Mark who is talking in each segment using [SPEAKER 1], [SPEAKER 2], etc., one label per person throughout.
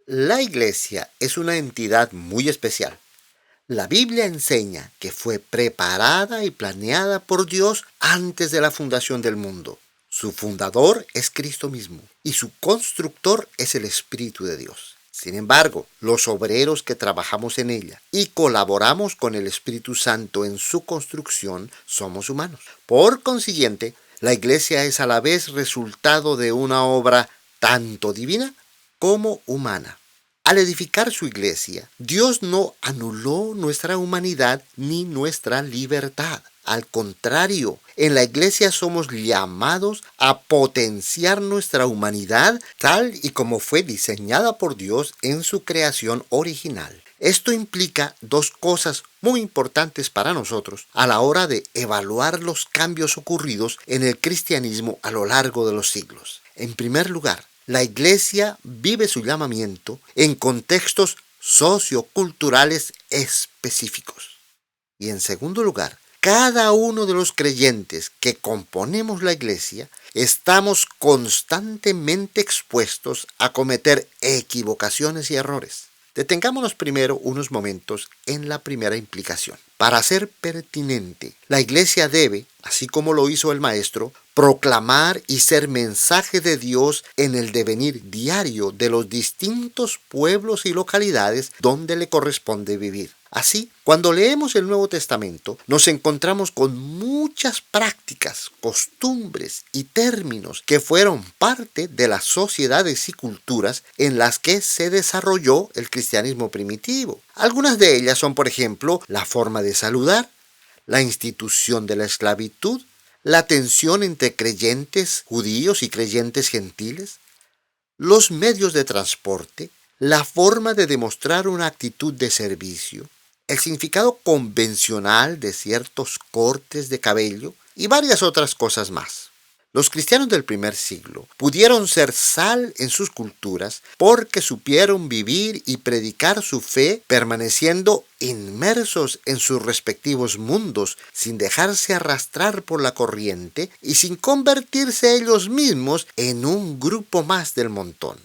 [SPEAKER 1] La Iglesia es una entidad muy especial. La Biblia enseña que fue preparada y planeada por Dios antes de la fundación del mundo. Su fundador es Cristo mismo y su constructor es el Espíritu de Dios. Sin embargo, los obreros que trabajamos en ella y colaboramos con el Espíritu Santo en su construcción somos humanos. Por consiguiente, la Iglesia es a la vez resultado de una obra tanto divina como humana. Al edificar su iglesia, Dios no anuló nuestra humanidad ni nuestra libertad. Al contrario, en la iglesia somos llamados a potenciar nuestra humanidad tal y como fue diseñada por Dios en su creación original. Esto implica dos cosas muy importantes para nosotros a la hora de evaluar los cambios ocurridos en el cristianismo a lo largo de los siglos. En primer lugar, la iglesia vive su llamamiento en contextos socioculturales específicos. Y en segundo lugar, cada uno de los creyentes que componemos la iglesia estamos constantemente expuestos a cometer equivocaciones y errores. Detengámonos primero unos momentos en la primera implicación. Para ser pertinente, la iglesia debe, así como lo hizo el maestro, proclamar y ser mensaje de Dios en el devenir diario de los distintos pueblos y localidades donde le corresponde vivir. Así, cuando leemos el Nuevo Testamento, nos encontramos con muchas prácticas, costumbres y términos que fueron parte de las sociedades y culturas en las que se desarrolló el cristianismo primitivo. Algunas de ellas son, por ejemplo, la forma de saludar, la institución de la esclavitud, la tensión entre creyentes judíos y creyentes gentiles, los medios de transporte, la forma de demostrar una actitud de servicio, el significado convencional de ciertos cortes de cabello y varias otras cosas más. Los cristianos del primer siglo pudieron ser sal en sus culturas porque supieron vivir y predicar su fe permaneciendo inmersos en sus respectivos mundos sin dejarse arrastrar por la corriente y sin convertirse ellos mismos en un grupo más del montón.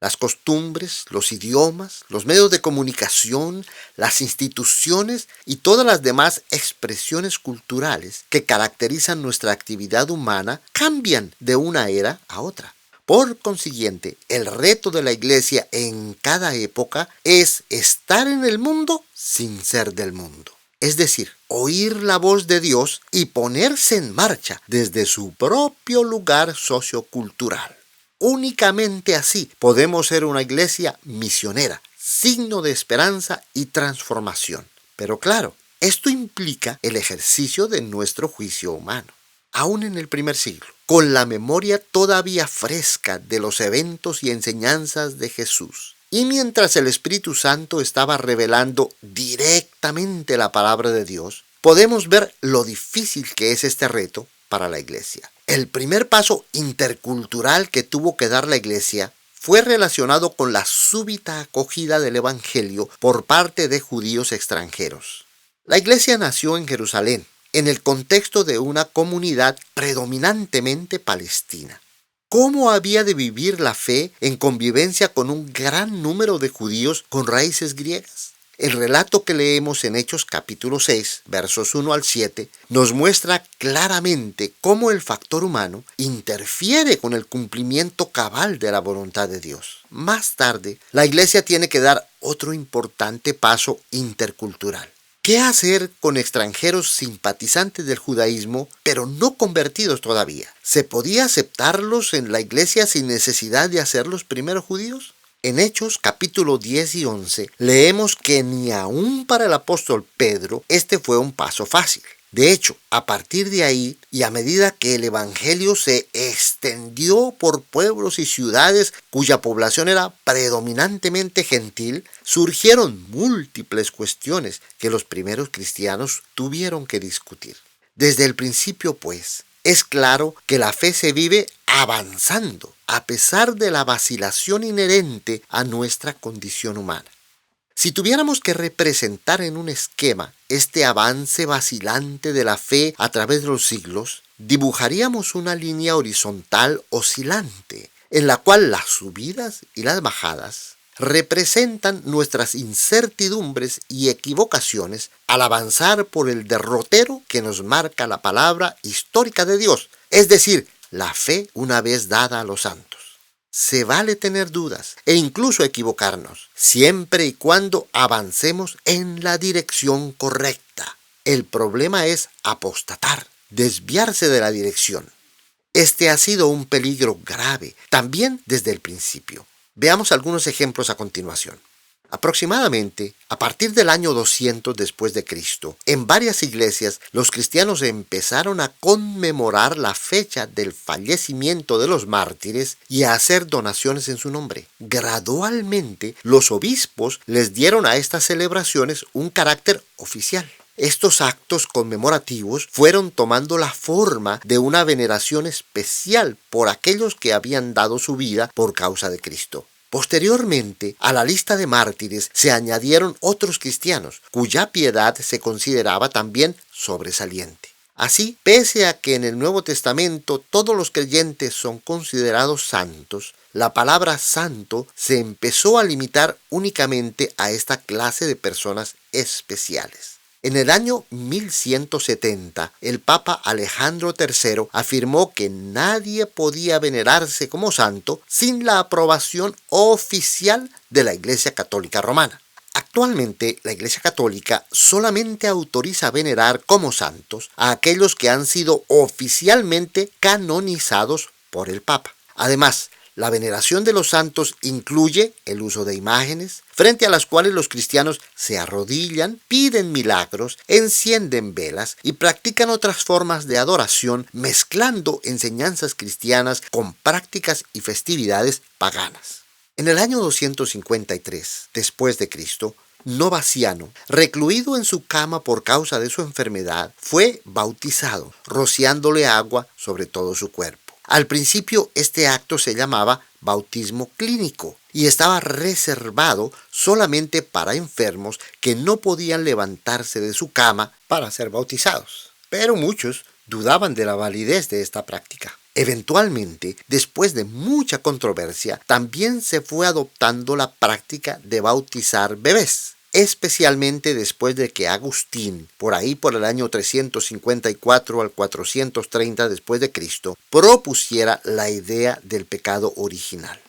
[SPEAKER 1] Las costumbres, los idiomas, los medios de comunicación, las instituciones y todas las demás expresiones culturales que caracterizan nuestra actividad humana cambian de una era a otra. Por consiguiente, el reto de la iglesia en cada época es estar en el mundo sin ser del mundo. Es decir, oír la voz de Dios y ponerse en marcha desde su propio lugar sociocultural. Únicamente así podemos ser una iglesia misionera, signo de esperanza y transformación. Pero claro, esto implica el ejercicio de nuestro juicio humano. Aún en el primer siglo, con la memoria todavía fresca de los eventos y enseñanzas de Jesús, y mientras el Espíritu Santo estaba revelando directamente la palabra de Dios, podemos ver lo difícil que es este reto para la iglesia. El primer paso intercultural que tuvo que dar la iglesia fue relacionado con la súbita acogida del Evangelio por parte de judíos extranjeros. La iglesia nació en Jerusalén, en el contexto de una comunidad predominantemente palestina. ¿Cómo había de vivir la fe en convivencia con un gran número de judíos con raíces griegas? El relato que leemos en Hechos capítulo 6, versos 1 al 7, nos muestra claramente cómo el factor humano interfiere con el cumplimiento cabal de la voluntad de Dios. Más tarde, la iglesia tiene que dar otro importante paso intercultural. ¿Qué hacer con extranjeros simpatizantes del judaísmo, pero no convertidos todavía? ¿Se podía aceptarlos en la iglesia sin necesidad de hacerlos primero judíos? En Hechos capítulo 10 y 11 leemos que ni aún para el apóstol Pedro este fue un paso fácil. De hecho, a partir de ahí y a medida que el evangelio se extendió por pueblos y ciudades cuya población era predominantemente gentil, surgieron múltiples cuestiones que los primeros cristianos tuvieron que discutir. Desde el principio, pues, es claro que la fe se vive avanzando, a pesar de la vacilación inherente a nuestra condición humana. Si tuviéramos que representar en un esquema este avance vacilante de la fe a través de los siglos, dibujaríamos una línea horizontal oscilante, en la cual las subidas y las bajadas representan nuestras incertidumbres y equivocaciones al avanzar por el derrotero que nos marca la palabra histórica de Dios, es decir, la fe una vez dada a los santos. Se vale tener dudas e incluso equivocarnos, siempre y cuando avancemos en la dirección correcta. El problema es apostatar, desviarse de la dirección. Este ha sido un peligro grave, también desde el principio. Veamos algunos ejemplos a continuación. Aproximadamente, a partir del año 200 después de Cristo, en varias iglesias los cristianos empezaron a conmemorar la fecha del fallecimiento de los mártires y a hacer donaciones en su nombre. Gradualmente, los obispos les dieron a estas celebraciones un carácter oficial. Estos actos conmemorativos fueron tomando la forma de una veneración especial por aquellos que habían dado su vida por causa de Cristo. Posteriormente, a la lista de mártires se añadieron otros cristianos, cuya piedad se consideraba también sobresaliente. Así, pese a que en el Nuevo Testamento todos los creyentes son considerados santos, la palabra santo se empezó a limitar únicamente a esta clase de personas especiales. En el año 1170, el Papa Alejandro III afirmó que nadie podía venerarse como santo sin la aprobación oficial de la Iglesia Católica Romana. Actualmente, la Iglesia Católica solamente autoriza venerar como santos a aquellos que han sido oficialmente canonizados por el Papa. Además, la veneración de los santos incluye el uso de imágenes, frente a las cuales los cristianos se arrodillan, piden milagros, encienden velas y practican otras formas de adoración, mezclando enseñanzas cristianas con prácticas y festividades paganas. En el año 253 después de Cristo, Novaciano, recluido en su cama por causa de su enfermedad, fue bautizado, rociándole agua sobre todo su cuerpo. Al principio este acto se llamaba bautismo clínico y estaba reservado solamente para enfermos que no podían levantarse de su cama para ser bautizados. Pero muchos dudaban de la validez de esta práctica. Eventualmente, después de mucha controversia, también se fue adoptando la práctica de bautizar bebés. Especialmente después de que Agustín, por ahí por el año 354 al 430 después de Cristo, propusiera la idea del pecado original.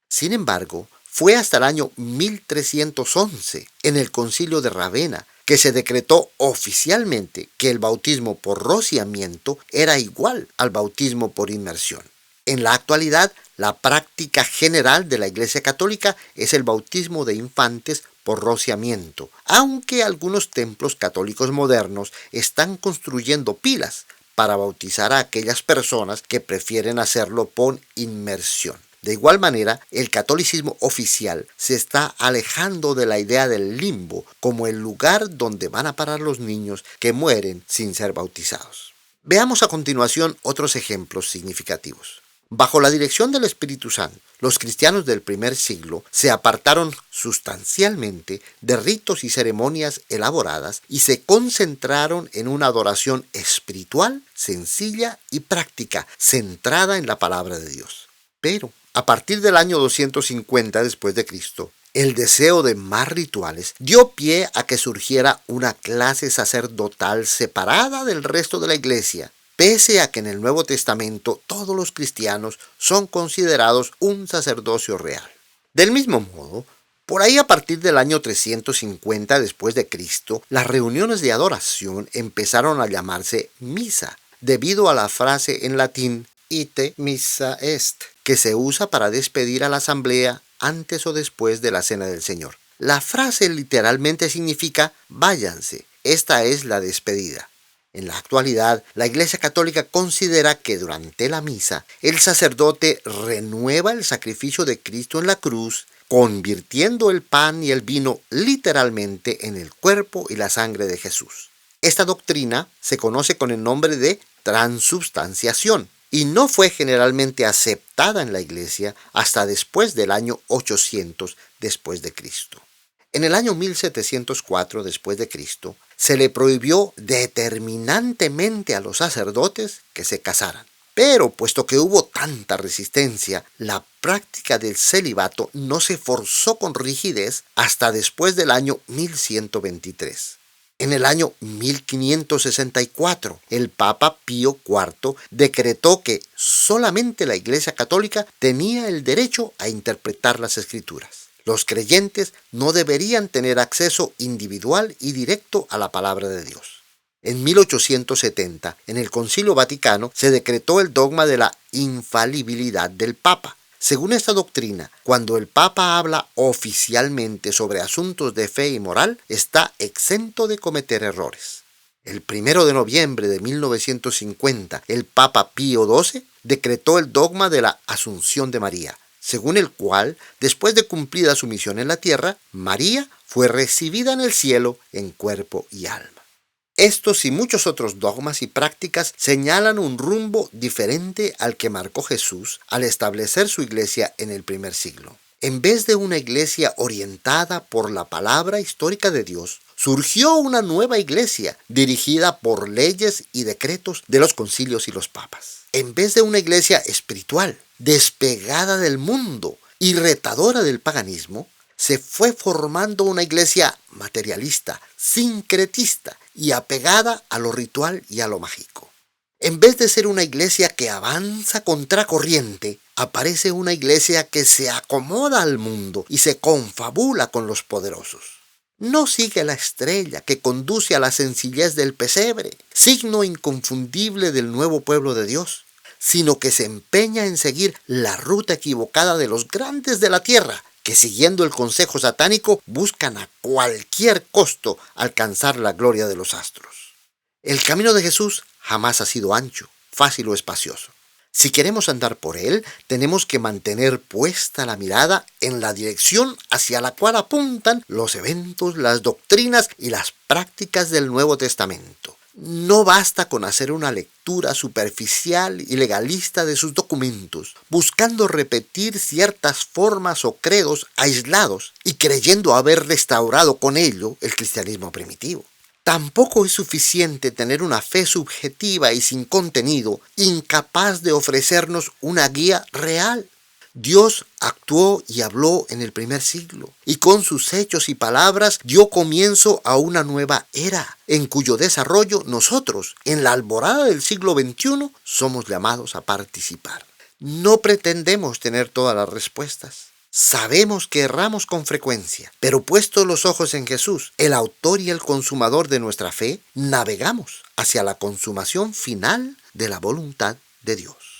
[SPEAKER 1] Sin embargo, fue hasta el año 1311, en el Concilio de Ravenna, que se decretó oficialmente que el bautismo por rociamiento era igual al bautismo por inmersión. En la actualidad, la práctica general de la Iglesia Católica es el bautismo de infantes por rociamiento, aunque algunos templos católicos modernos están construyendo pilas para bautizar a aquellas personas que prefieren hacerlo por inmersión. De igual manera, el catolicismo oficial se está alejando de la idea del limbo como el lugar donde van a parar los niños que mueren sin ser bautizados. Veamos a continuación otros ejemplos significativos. Bajo la dirección del Espíritu Santo, los cristianos del primer siglo se apartaron sustancialmente de ritos y ceremonias elaboradas y se concentraron en una adoración espiritual, sencilla y práctica, centrada en la palabra de Dios. Pero, a partir del año 250 después de Cristo, el deseo de más rituales dio pie a que surgiera una clase sacerdotal separada del resto de la iglesia, pese a que en el Nuevo Testamento todos los cristianos son considerados un sacerdocio real. Del mismo modo, por ahí a partir del año 350 después de Cristo, las reuniones de adoración empezaron a llamarse misa, debido a la frase en latín ite missa est, que se usa para despedir a la asamblea antes o después de la cena del Señor. La frase literalmente significa váyanse, esta es la despedida. En la actualidad, la Iglesia Católica considera que durante la misa, el sacerdote renueva el sacrificio de Cristo en la cruz, convirtiendo el pan y el vino literalmente en el cuerpo y la sangre de Jesús. Esta doctrina se conoce con el nombre de transubstanciación y no fue generalmente aceptada en la Iglesia hasta después del año 800 después de Cristo. En el año 1704 después de Cristo, se le prohibió determinantemente a los sacerdotes que se casaran. Pero puesto que hubo tanta resistencia, la práctica del celibato no se forzó con rigidez hasta después del año 1123. En el año 1564, el Papa Pío IV decretó que solamente la Iglesia Católica tenía el derecho a interpretar las Escrituras. Los creyentes no deberían tener acceso individual y directo a la palabra de Dios. En 1870, en el Concilio Vaticano, se decretó el dogma de la infalibilidad del Papa. Según esta doctrina, cuando el Papa habla oficialmente sobre asuntos de fe y moral, está exento de cometer errores. El 1 de noviembre de 1950, el Papa Pío XII decretó el dogma de la Asunción de María, según el cual, después de cumplida su misión en la tierra, María fue recibida en el cielo en cuerpo y alma. Estos y muchos otros dogmas y prácticas señalan un rumbo diferente al que marcó Jesús al establecer su iglesia en el primer siglo. En vez de una iglesia orientada por la palabra histórica de Dios, surgió una nueva iglesia dirigida por leyes y decretos de los concilios y los papas. En vez de una iglesia espiritual, despegada del mundo y retadora del paganismo, se fue formando una iglesia materialista, sincretista y apegada a lo ritual y a lo mágico. En vez de ser una iglesia que avanza contracorriente, aparece una iglesia que se acomoda al mundo y se confabula con los poderosos. No sigue la estrella que conduce a la sencillez del pesebre, signo inconfundible del nuevo pueblo de Dios, sino que se empeña en seguir la ruta equivocada de los grandes de la tierra, que siguiendo el consejo satánico buscan a cualquier costo alcanzar la gloria de los astros. El camino de Jesús jamás ha sido ancho, fácil o espacioso. Si queremos andar por él, tenemos que mantener puesta la mirada en la dirección hacia la cual apuntan los eventos, las doctrinas y las prácticas del Nuevo Testamento. No basta con hacer una lectura superficial y legalista de sus documentos, buscando repetir ciertas formas o credos aislados y creyendo haber restaurado con ello el cristianismo primitivo. Tampoco es suficiente tener una fe subjetiva y sin contenido, incapaz de ofrecernos una guía real. Dios actuó y habló en el primer siglo, y con sus hechos y palabras dio comienzo a una nueva era, en cuyo desarrollo nosotros, en la alborada del siglo XXI, somos llamados a participar. No pretendemos tener todas las respuestas. Sabemos que erramos con frecuencia, pero puestos los ojos en Jesús, el autor y el consumador de nuestra fe, navegamos hacia la consumación final de la voluntad de Dios.